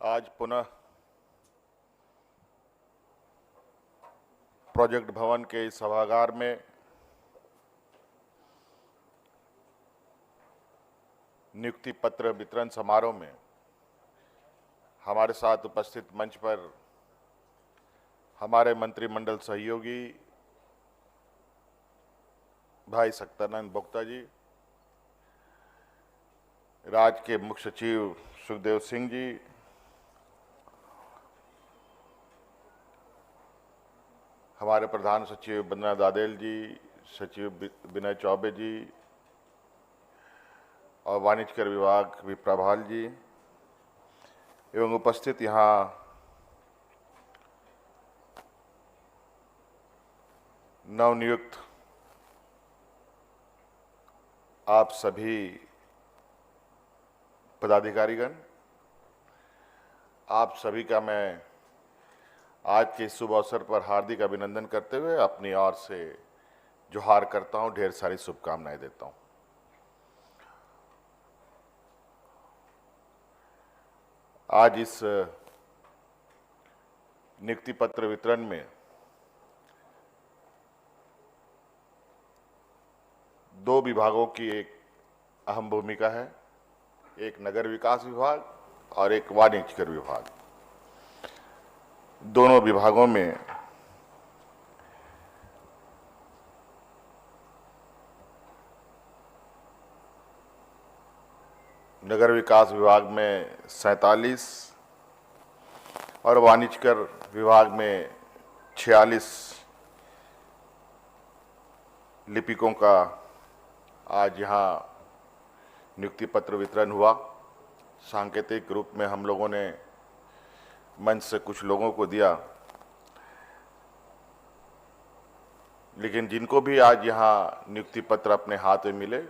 आज पुनः प्रोजेक्ट भवन के इस सभागार में नियुक्ति पत्र वितरण समारोह में हमारे साथ उपस्थित मंच पर हमारे मंत्रिमंडल सहयोगी भाई सक्तानंद भोक्ता जी, राज्य के मुख्य सचिव सुखदेव सिंह जी, हमारे प्रधान सचिव बंदना दादेल जी, सचिव विनय चौबे जी और वाणिज्य कर विभाग विप्रभाल जी एवं उपस्थित यहाँ नवनियुक्त आप सभी पदाधिकारीगण, आप सभी का मैं आज के इस शुभ अवसर पर हार्दिक अभिनंदन करते हुए अपनी ओर से जोहार करता हूं, ढेर सारी शुभकामनाएं देता हूं। आज इस नियुक्ति पत्र वितरण में दो विभागों की एक अहम भूमिका है, एक नगर विकास विभाग और एक वाणिज्य कर विभाग। दोनों विभागों में नगर विकास विभाग में 47 और वाणिज्य कर विभाग में 46 लिपिकों का आज यहाँ नियुक्ति पत्र वितरण हुआ। सांकेतिक रूप में हम लोगों ने मंच से कुछ लोगों को दिया, लेकिन जिनको भी आज यहाँ नियुक्ति पत्र अपने हाथ में मिले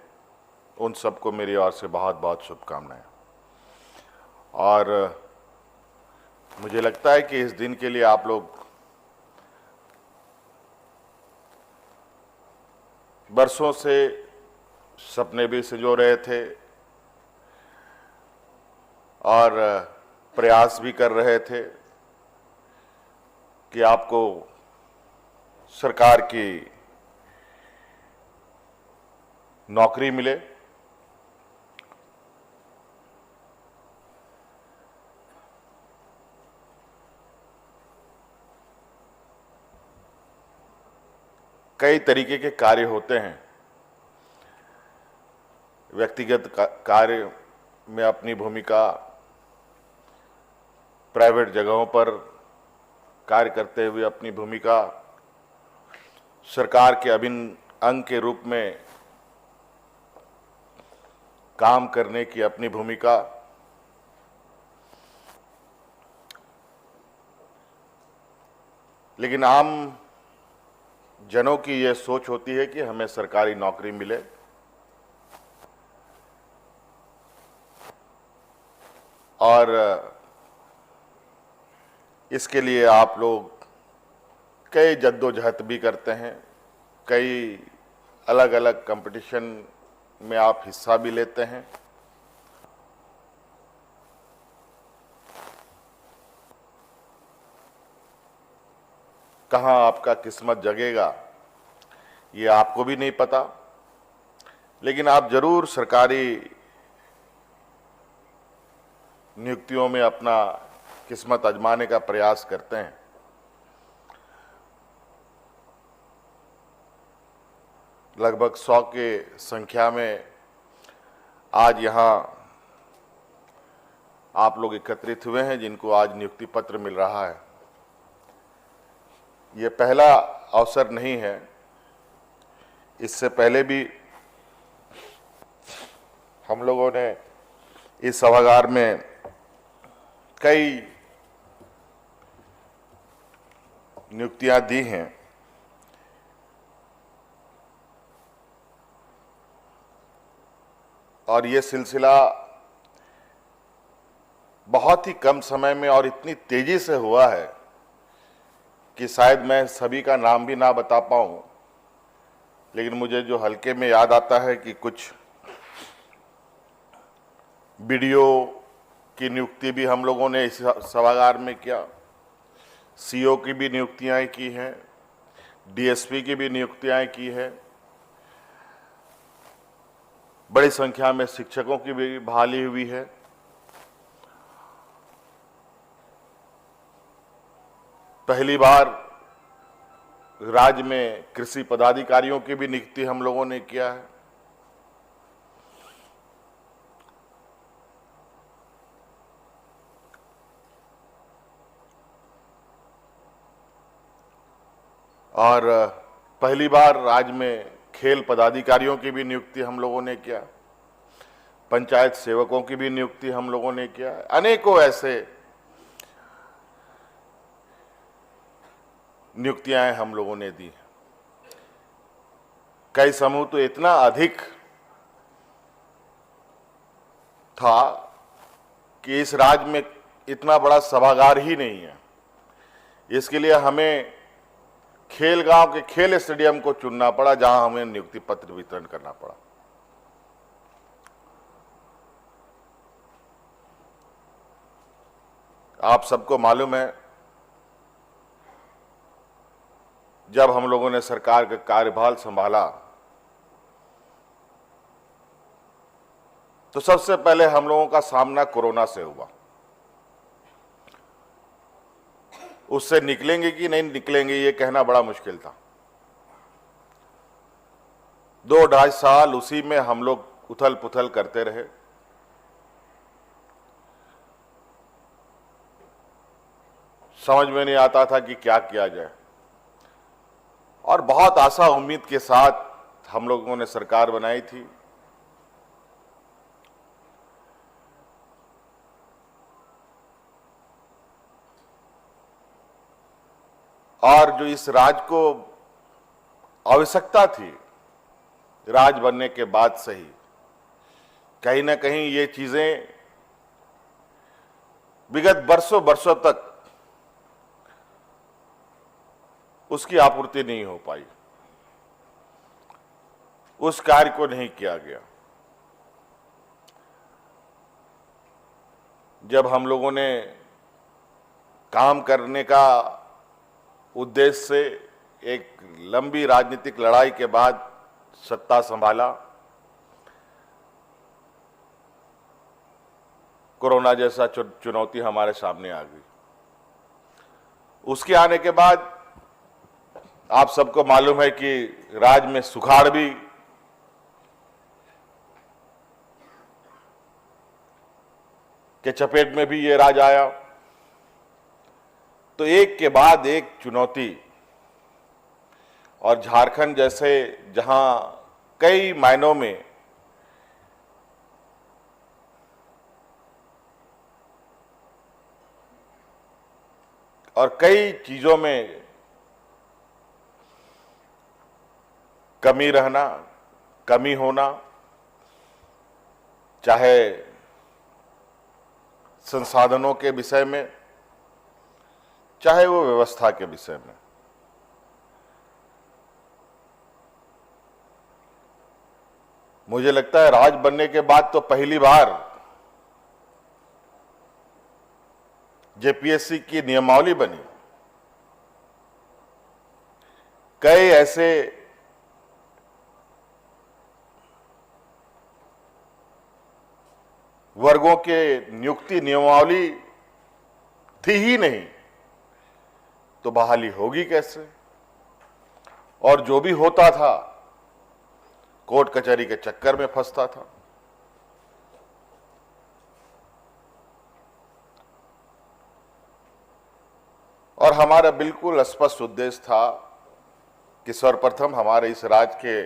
उन सबको मेरी ओर से बहुत बहुत शुभकामनाएं। और मुझे लगता है कि इस दिन के लिए आप लोग बरसों से सपने भी संजो रहे थे और प्रयास भी कर रहे थे कि आपको सरकार की नौकरी मिले। कई तरीके के कार्य होते हैं। व्यक्तिगत कार्य में अपनी भूमिका, प्राइवेट जगहों पर कार्य करते हुए अपनी भूमिका, सरकार के अभिन्न अंग के रूप में काम करने की अपनी भूमिका, लेकिन आम जनों की यह सोच होती है कि हमें सरकारी नौकरी मिले। और इसके लिए आप लोग कई जद्दोजहद भी करते हैं, कई अलग अलग कंपटीशन में आप हिस्सा भी लेते हैं। कहाँ आपका किस्मत जगेगा ये आपको भी नहीं पता, लेकिन आप जरूर सरकारी नियुक्तियों में अपना किस्मत आजमाने का प्रयास करते हैं। लगभग 100 के संख्या में आज यहाँ आप लोग एकत्रित हुए हैं जिनको आज नियुक्ति पत्र मिल रहा है। ये पहला अवसर नहीं है, इससे पहले भी हम लोगों ने इस सभागार में कई नियुक्तियां दी हैं। और ये सिलसिला बहुत ही कम समय में और इतनी तेजी से हुआ है कि शायद मैं सभी का नाम भी ना बता पाऊं, लेकिन मुझे जो हल्के में याद आता है कि कुछ वीडियो की नियुक्ति भी हम लोगों ने इस सभागार में किया। सीओ की भी नियुक्तियां की हैं, डीएसपी की भी नियुक्तियां की है। बड़ी संख्या में शिक्षकों की भी बहाली हुई है। पहली बार राज्य में कृषि पदाधिकारियों की भी नियुक्ति हम लोगों ने किया है। और पहली बार राज्य में खेल पदाधिकारियों की भी नियुक्ति हम लोगों ने किया। पंचायत सेवकों की भी नियुक्ति हम लोगों ने किया। अनेकों ऐसे नियुक्तियां हम लोगों ने दी। कई समूह तो इतना अधिक था कि इस राज्य में इतना बड़ा सभागार ही नहीं है। इसके लिए हमें खेलगांव के खेल स्टेडियम को चुनना पड़ा, जहां हमें नियुक्ति पत्र वितरण करना पड़ा। आप सबको मालूम है, जब हम लोगों ने सरकार का कार्यभार संभाला तो सबसे पहले हम लोगों का सामना कोरोना से हुआ। उससे निकलेंगे कि नहीं निकलेंगे ये कहना बड़ा मुश्किल था। 2-2.5 साल उसी में हम लोग उथल पुथल करते रहे। समझ में नहीं आता था कि क्या किया जाए, और बहुत आशा उम्मीद के साथ हम लोगों ने सरकार बनाई थी। और जो इस राज्य को आवश्यकता थी, राज्य बनने के बाद से ही कहीं ना कहीं ये चीजें विगत बरसों तक उसकी आपूर्ति नहीं हो पाई, उस कार्य को नहीं किया गया। जब हम लोगों ने काम करने का उद्देश्य से एक लंबी राजनीतिक लड़ाई के बाद सत्ता संभाला, कोरोना जैसा चुनौती हमारे सामने आ गई। उसके आने के बाद आप सबको मालूम है कि राज्य में सुखाड़ भी के चपेट में भी ये राज्य आया। तो एक के बाद एक चुनौती, और झारखंड जैसे जहां कई मायनों में और कई चीजों में कमी होना, चाहे संसाधनों के विषय में, चाहे वो व्यवस्था के विषय में। मुझे लगता है राज्य बनने के बाद तो पहली बार जेपीएससी की नियमावली बनी। कई ऐसे वर्गों के नियुक्ति नियमावली थी ही नहीं, तो बहाली होगी कैसे? और जो भी होता था कोर्ट कचहरी के चक्कर में फंसता था। और हमारा बिल्कुल स्पष्ट उद्देश्य था कि सर्वप्रथम हमारे इस राज्य के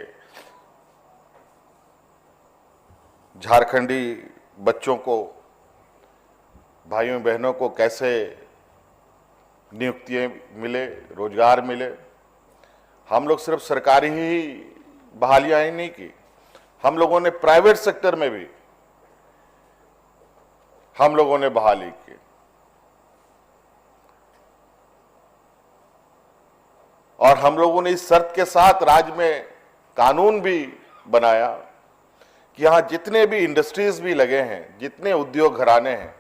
झारखंडी बच्चों को, भाइयों बहनों को कैसे नियुक्तियां मिले, रोजगार मिले। हम लोग सिर्फ सरकारी ही बहालियां ही नहीं की, हम लोगों ने प्राइवेट सेक्टर में भी हम लोगों ने बहाली की। और हम लोगों ने इस शर्त के साथ राज्य में कानून भी बनाया कि यहां जितने भी इंडस्ट्रीज भी लगे हैं, जितने उद्योग घराने हैं,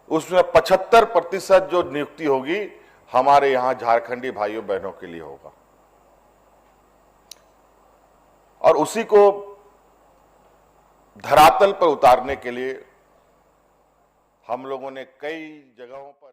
उसमें 75% जो नियुक्ति होगी हमारे यहां झारखंडी भाइयों बहनों के लिए होगा। और उसी को धरातल पर उतारने के लिए हम लोगों ने कई जगहों पर